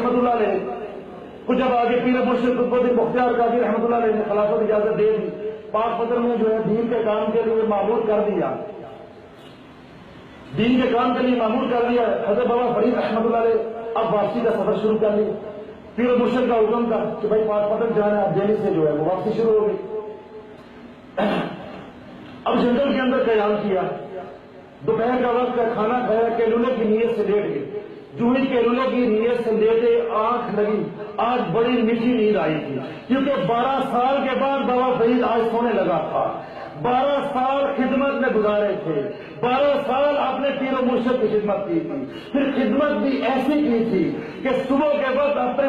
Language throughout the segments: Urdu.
رحمۃ اللہ علیہ کو جب آگے پیر مرشد قطب الدین بختیار قادری رحمۃ اللہ علیہ نے خلافت اجازت دے دی، پاک پتھر میں جو ہے دین کے کام کے لیے معمور کر دیا، دین کے کام کے لیے معمول کر دیا، حضرت بابا فرید رحمۃ اللہ علیہ اب واپسی کا سفر شروع کر لیا۔ پیر مرشد کا حکم تھا کہ بھائی پاک پتھر جانا ہے، اب دہلی سے جو ہے وہ واپسی شروع ہو گئی۔ اب جنگل کے اندر قیام کیا، دوپہر کا وقت کا کھانا کھایا، کیلولے کی نیت سے لیٹ گئے۔ جو ہی کیلولے کی نیت سے لیٹے آنکھ لگی، آج بڑی میٹھی نیند آئی تھی، کیونکہ 12 سال کے بعد بابا فرید آج سونے لگا تھا۔ 12 سال خدمت میں گزارے تھے، 12 سال اپنے پیر و مرشد کی خدمت کی تھی، پھر خدمت بھی ایسی کی تھی کہ صبح کے وقت اپنے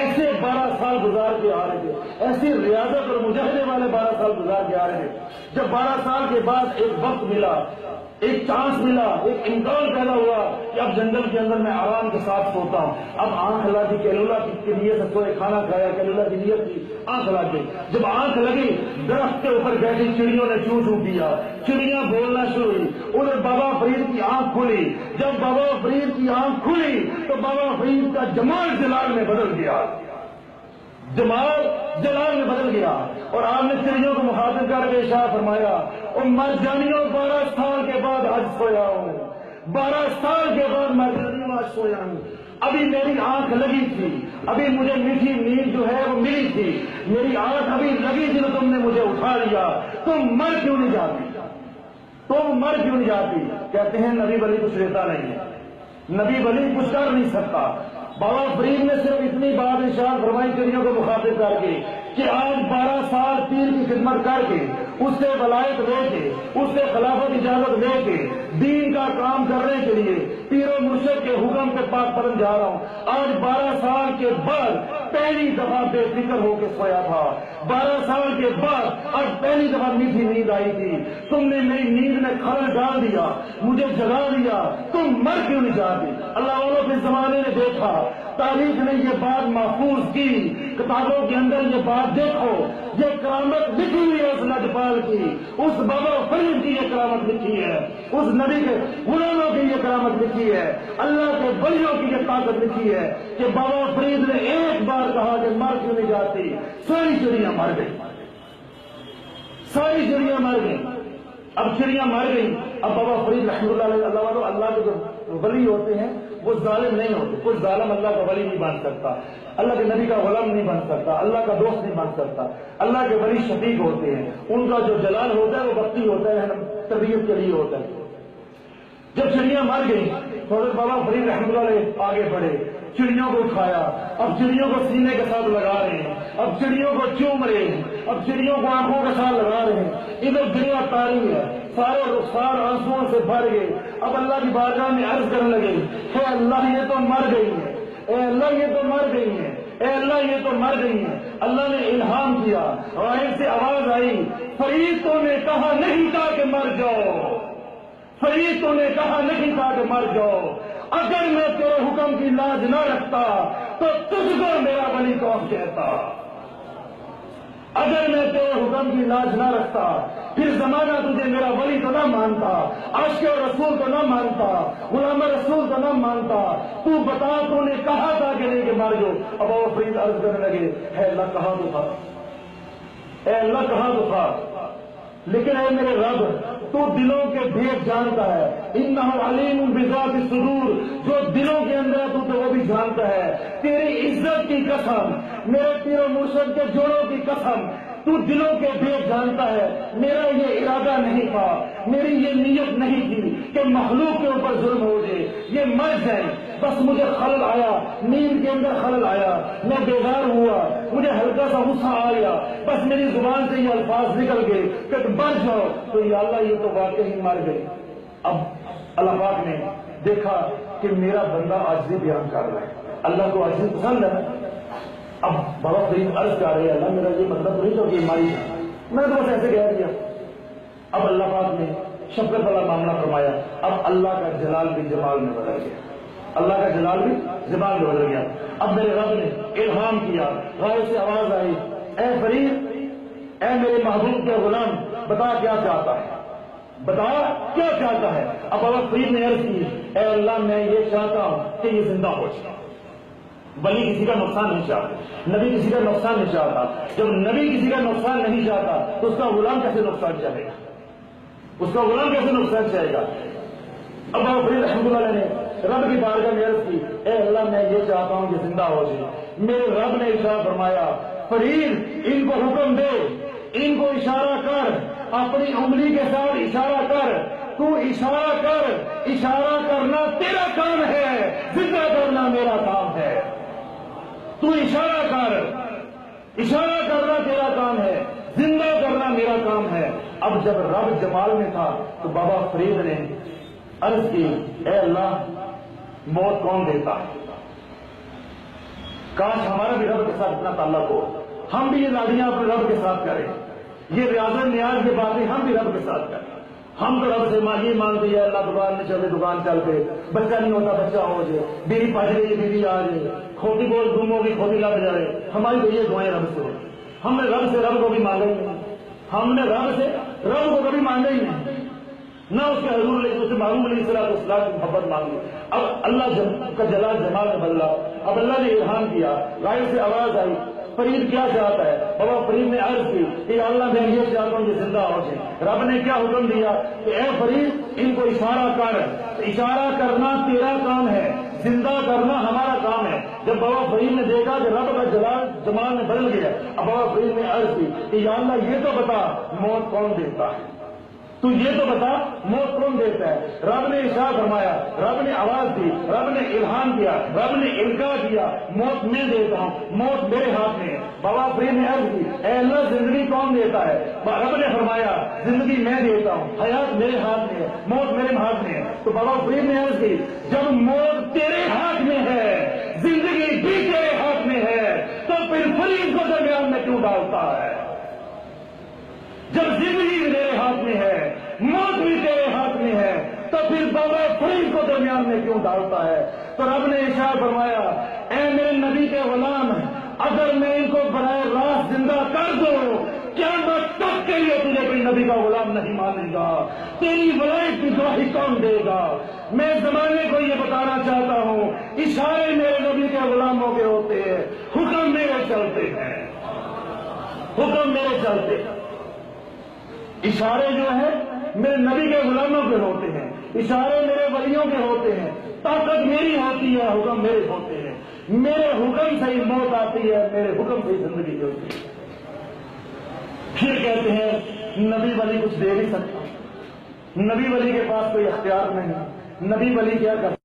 ایسے 12 سال گزار کے آ رہے تھے، ایسی ریاضت اور مجاہدے والے 12 سال گزار کے آ رہے تھے۔ جب 12 سال کے بعد ایک وقت ملا، ایک چانس ملا، ایک امکان پیدا ہوا کہ اب جنگل کے اندر میں آرام کے ساتھ سوتا ہوں۔ اب آنکھ لگی، کیلولا کی نیت سے سوئے، کھانا کھایا، کیلولا کی نیت کی، آنکھ لگی۔ جب آنکھ لگی، درخت کے اوپر بیٹھی چڑیوں نے چوں چوں کیا، چڑیاں بولنا شروع ہوئی۔ ادھر بابا فرید کی آنکھ کھلی۔ جب بابا فرید کی آنکھ کھلی تو بابا فرید کا جمال جلال میں بدل گیا، جمال جلال میں بدل گیا، اور آپ نے چڑیوں کو مخاطب کر کے ارشاد فرمایا، اور مر جانیوں 12 سال کے بعد آج سویا ہوں، 12 سال کے بعد مر جانیوں آج سویا ہوں۔ ابھی میری آنکھ لگی تھی، ابھی مجھے میٹھی نیند جو ہے وہ ملی تھی، میری آنکھ ابھی لگی تھی تو تم نے مجھے اٹھا لیا، تم مر کیوں نہیں جاتی، تم مر کیوں نہیں جاتی؟ کہتے ہیں نبی ولی کچھ لیتا نہیں ہے، نبی ولی کچھ کر نہیں سکتا۔ بابا فرید نے صرف اتنی بات ارشاد فرمائی چڑیوں کو مخاطب کر کے کہ آج 12 سال پیر کی خدمت کر کے، اس سے ولایت لے کے، اس سے خلافت اجازت لے کے، دین کا کام کرنے کے لیے پیر و مرشد کے حکم پہ پاک پرن جا رہا ہوں۔ آج 12 سال کے بعد پہلی دفعہ بے فکر ہو کے سویا تھا، 12 سال کے بعد آج پہلی دفعہ میٹھی نیند آئی تھی، تم نے میری نیند میں خلل ڈال دیا، مجھے جگا دیا، تم مر کیوں نہیں جاتی؟ اللہ والوں کے زمانے نے دیکھا، تاریخ نے یہ بات محفوظ کی، کتابوں کے اندر یہ بات دیکھو، یہ کرامت لکھی ہوئی ہے اس لجپال کی، اس بابا فرید کی یہ کرامت لکھی ہے، اس نبی کے غلاموں کی یہ کرامت لکھی ہے، اللہ کے ولیوں کی یہ طاقت لکھی ہے کہ بابا فرید نے ایک بار کہا کہ مر کیوں نہیں جاتی، ساری چڑیاں مر گئی، ساری چڑیاں مر گئی۔ اب چڑیاں مر گئی، اب بابا فرید رحمۃ اللہ علیہ، اللہ والوں، اللہ کے جو ولی ہوتے ہیں وہ ظالم نہیں ہوتے، کوئی ظالم اللہ کا ولی نہیں بن سکتا، اللہ کے نبی کا غلام نہیں بن سکتا، اللہ کا دوست نہیں بن سکتا۔ اللہ کے ولی شفیق ہوتے ہیں، ان کا جو جلال ہوتا ہے وہ وقتی ہوتا ہے، تربیت کے لیے ہوتا ہے۔ جب چڑیاں مر گئی تو حضرت بابا فرید رحمۃ اللہ علیہ آگے بڑھے، چڑیوں کو اٹھایا، اب چڑیوں کو سینے کے ساتھ لگا رہے ہیں، اب چڑیوں کو چوم رہے ہیں، اب چڑیوں کو آنکھوں کے ساتھ لگا رہے ہیں، ادھر دریا تاری ہے، سارے رخسار آنسوؤں سے بھر گئے۔ اب اللہ کی بارگاہ میں عرض کرنے لگے، اے اللہ یہ تو مر گئی ہے، اے اللہ یہ تو مر گئی ہے، اے اللہ یہ تو مر گئی ہے۔ اللہ نے الہام کیا، غائب سے آواز آئی، فرید تو نے کہا نہیں تھا کہ مر جاؤ، فرید تو نے کہا نہیں تھا کہ مر جاؤ، اگر میں تیرے حکم کی لاج نہ رکھتا تو تجھ کو میرا ولی کون کہتا، اگر میں تیرے حکم کی لاج نہ رکھتا پھر زمانہ تجھے میرا ولی تو نہ مانتا، عاشق رسول تو نہ مانتا، غلام رسول تو نہ مانتا، تو بتا تو نے کہا تھا کہ نہیں کہ مر جاؤ۔ اب وہ فرید عرض کرنے لگے، اے اللہ کہا تو تھا، اے اللہ کہا تو تھا، لیکن اے میرے رب تو دلوں کے بھید جانتا ہے، انہ علیم بذات الصدور، جو دلوں کے اندر ہے تو وہ بھی جانتا ہے۔ تیری عزت کی قسم، میرے پیر و مرشد کے جوڑوں کی قسم، تو دلوں کے بھید جانتا ہے، میرا یہ ارادہ نہیں تھا، میری یہ نیت نہیں تھی کہ مخلوق کے اوپر ظلم ہو جائے، یہ مر جائیں، بس مجھے خلل آیا، نیند کے اندر خلل آیا، میں بیدار ہوا، مجھے ہلکا سا غصہ آ گیا، بس میری زبان سے یہ الفاظ نکل گئے کہ مر جاؤ، تو یا اللہ یہ تو واقعی مر گئے۔ اب اللہ پاک نے دیکھا کہ میرا بندہ عاجزی بیان کر رہا ہے، اللہ کو عاجزی پسند ہے۔ اب بابا فرید عرض کر رہے ہیں، اللہ میرا یہ مطلب نہیں تھا کہ یہ ماری، میں تو بس ایسے کہہ دیا۔ اب اللہ پاک نے شفقت والا معاملہ فرمایا، اب اللہ کا جلال بھی جمال میں بدل گیا، اللہ کا جلال بھی جمال میں بدل گیا۔ اب میرے رب نے الہام کیا، غائب سے آواز آئی، اے فرید، اے میرے محبوب کے غلام، بتا کیا چاہتا ہے، بتا کیا چاہتا ہے؟ اب بابا فرید نے عرض کی اے اللہ میں یہ چاہتا ہوں کہ یہ زندہ ہو جائے۔ ولی کسی کا نقصان نہیں چاہتا، نبی کسی کا نقصان نہیں چاہتا۔ جب نبی کسی کا نقصان نہیں چاہتا تو اس کا غلام کیسے نقصان چاہے گا؟ اس کا غلام کیسے نقصان چاہے گا؟ اب بابا فرید رحمۃ اللہ نے رب کی بارگاہ میں عرض کی اے اللہ میں یہ چاہتا ہوں کہ زندہ ہو جائے۔ میرے رب نے ارشاد فرمایا فرید ان کو حکم دے، ان کو اشارہ کر، اپنی انگلی کے ساتھ اشارہ کر، تو اشارہ کر، اشارہ کرنا تیرا کام ہے، زندہ کرنا میرا کام ہے۔ تو اشارہ کر، اشارہ کرنا تیرا کام ہے، زندہ کرنا میرا کام ہے۔ اب جب رب جمال میں تھا تو بابا فرید نے عرض کی اے اللہ موت کون دیتا ہے؟ کاش ہمارا بھی رب کے ساتھ اتنا تعلق ہو، ہم بھی یہ لاڈیاں اپنے رب کے ساتھ کریں، یہ ریاضت نیاز کی باتیں ہم بھی رب کے ساتھ کریں۔ ہم تو رب سے یہ مانگتے ہیں اللہ دکان میں چلے، دکان چل پہ، بچہ نہیں ہوتا بچہ ہو جائے، بیوی پج گئی بیوی آ جائے، کھوتی بول گم ہوگی کھوتی لگ جائے۔ ہماری تو یہ دعائیں رب سے، ہم نے رب سے رب کو بھی مانگا ہی نہیں، ہم نے رب سے رب کو کبھی مانگا ہی نہیں، نہ اس کے حضور اس سے معلوم علیہ السلام کی محبت مانگی۔ اب اللہ کا جلال جمال میں بدلا، اب اللہ نے الہام کیا، غائب سے آواز آئی فرید کیا چاہتا ہے؟ بابا فرید نے عرض کی کہ اللہ میں یہ چاہتا ہوں یہ زندہ ہو جائے۔ رب نے کیا حکم دیا کہ اے فرید ان کو اشارہ کر، اشارہ کرنا تیرا کام ہے، زندہ کرنا ہمارا کام ہے۔ جب بابا فرید نے دیکھا کہ رب کا جلال جمال میں بدل گیا، اب بابا فرید نے عرض کی کہ یا اللہ یہ تو بتا موت کون دیتا ہے، تو یہ تو بتا موت کون دیتا ہے؟ رب نے ارشاد فرمایا، رب نے آواز دی، رب نے الہام کیا، رب نے القاء کیا موت میں دیتا ہوں، موت میرے ہاتھ میں ہے۔ بابا فرید نے عرض کی اے اللہ زندگی کون دیتا ہے؟ رب نے فرمایا زندگی میں دیتا ہوں، حیات میرے ہاتھ میں ہے، موت میرے ہاتھ میں ہے۔ تو بابا فرید نے عرض کی جب موت تیرے ہاتھ میں ہے، زندگی بھی تیرے ہاتھ میں ہے، تو پھر فرید کو درمیان میں کیوں ڈالتا ہے؟ جب زندگی میرے ہاتھ میں ہے، موت بھی تیرے ہاتھ میں ہے، تو پھر بابا فرید کو درمیان میں کیوں ڈالتا ہے؟ تو رب نے ارشاد فرمایا اے میرے نبی کے غلام، اگر میں ان کو براہ راست زندہ کر دوں قیامت تک کے لیے تجھے کوئی نبی کا غلام نہیں مانے گا، تیری ولایت کی گواہی کون دے گا؟ میں زمانے کو یہ بتانا چاہتا ہوں اشارے میرے نبی کے غلاموں کے ہوتے ہیں، حکم میرے چلتے ہیں، حکم میرے چلتے ہیں۔ اشارے جو ہے میرے نبی کے غلاموں کے ہوتے ہیں، اشارے میرے ولیوں کے ہوتے ہیں، طاقت میری ہوتی ہے، حکم میرے ہوتے ہیں، میرے حکم سے ہی موت آتی ہے، میرے حکم سے ہی زندگی ہوتی ہے۔ پھر کہتے ہیں نبی ولی کچھ دے نہیں سکتا، نبی ولی کے پاس کوئی اختیار نہیں، نبی ولی کیا کرتا